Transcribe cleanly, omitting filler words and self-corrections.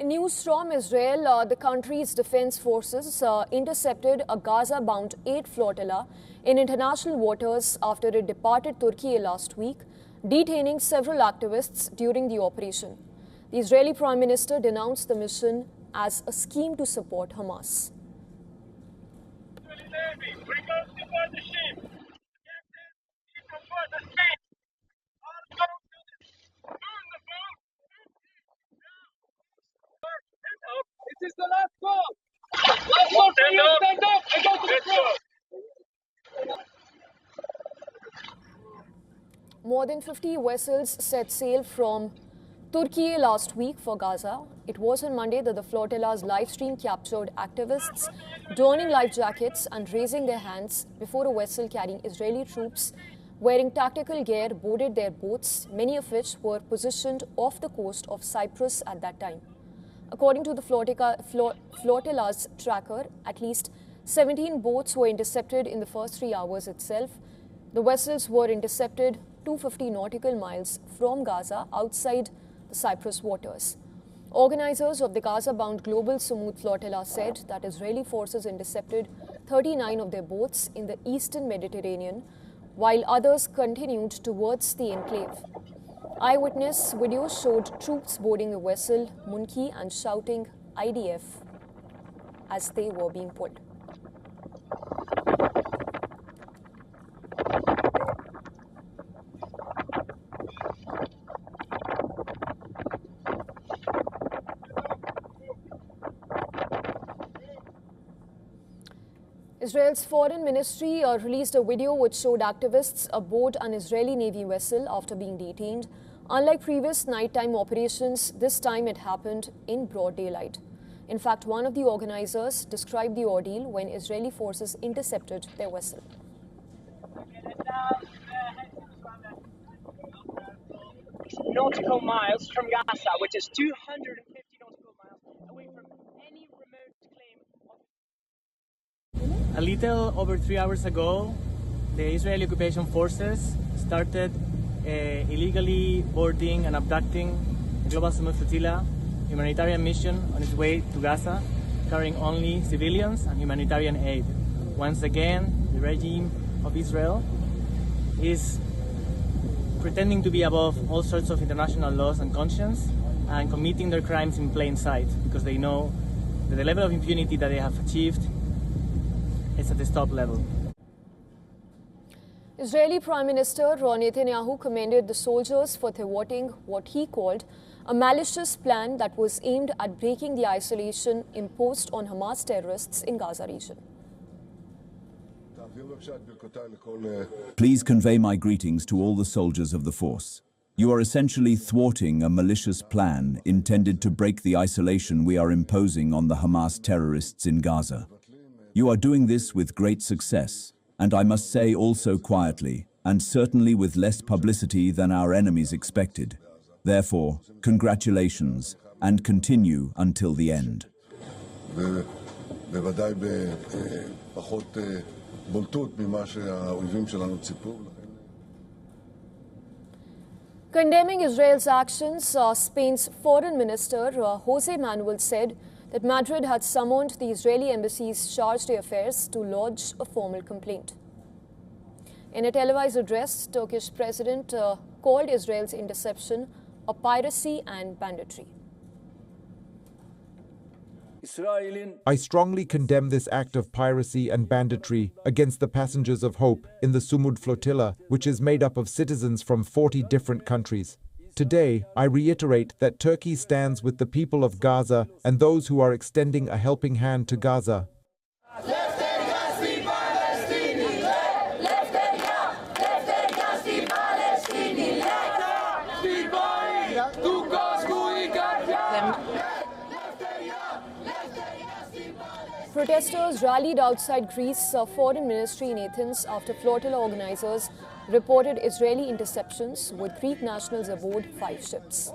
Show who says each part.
Speaker 1: In news from Israel, the country's defense forces intercepted a Gaza-bound aid flotilla in international waters after it departed Turkey last week, detaining several activists during the operation. The Israeli Prime Minister denounced the mission as a scheme to support Hamas.
Speaker 2: This is the last call. Last call for you. Stand up and go to the front.
Speaker 1: More than 50 vessels set sail from Turkey last week for Gaza. It was on Monday that the flotilla's live stream captured activists donning life jackets and raising their hands before a vessel carrying Israeli troops wearing tactical gear boarded their boats, many of which were positioned off the coast of Cyprus at that time. According to the flotilla's tracker, at least 17 boats were intercepted in the first 3 hours itself. The vessels were intercepted 250 nautical miles from Gaza outside the Cyprus waters. Organizers of the Gaza-bound global Sumud flotilla said that Israeli forces intercepted 39 of their boats in the eastern Mediterranean, while others continued towards the enclave. Eyewitness video showed troops boarding the vessel Munki and shouting IDF as they were being pulled. Israel's foreign ministry released a video which showed activists aboard an Israeli Navy vessel after being detained. Unlike previous nighttime operations, this time it happened in broad daylight. In fact, one of the organizers described the ordeal when Israeli forces intercepted their vessel.
Speaker 3: Nautical miles from Gaza, which is 250 nautical miles away from any remote claim of... A little over 3 hours ago, the Israeli occupation forces started illegally boarding and abducting the Global Flotilla humanitarian mission on its way to Gaza, carrying only civilians and humanitarian aid. Once again, the regime of Israel is pretending to be above all sorts of international laws and conscience and committing their crimes in plain sight because they know that the level of impunity that they have achieved is at the top level.
Speaker 1: Israeli Prime Minister Netanyahu commended the soldiers for thwarting what he called a malicious plan that was aimed at breaking the isolation imposed on Hamas terrorists in Gaza region.
Speaker 4: Please convey my greetings to all the soldiers of the force. You are essentially thwarting a malicious plan intended to break the isolation we are imposing on the Hamas terrorists in Gaza. You are doing this with great success, and I must say also quietly, and certainly with less publicity than our enemies expected. Therefore, congratulations, and continue until the end.
Speaker 1: Condemning Israel's actions, Spain's foreign minister Jose Manuel said that Madrid had summoned the Israeli embassy's charge d'affaires to lodge a formal complaint. In a televised address, Turkish president called Israel's interception a piracy and banditry.
Speaker 5: I strongly condemn this act of piracy and banditry against the passengers of hope in the Sumud flotilla, which is made up of citizens from 40 different countries. Today, I reiterate that Turkey stands with the people of Gaza and those who are extending a helping hand to Gaza.
Speaker 1: Protesters rallied outside Greece's foreign ministry in Athens after flotilla organizers reported Israeli interceptions with Greek nationals aboard 5 ships.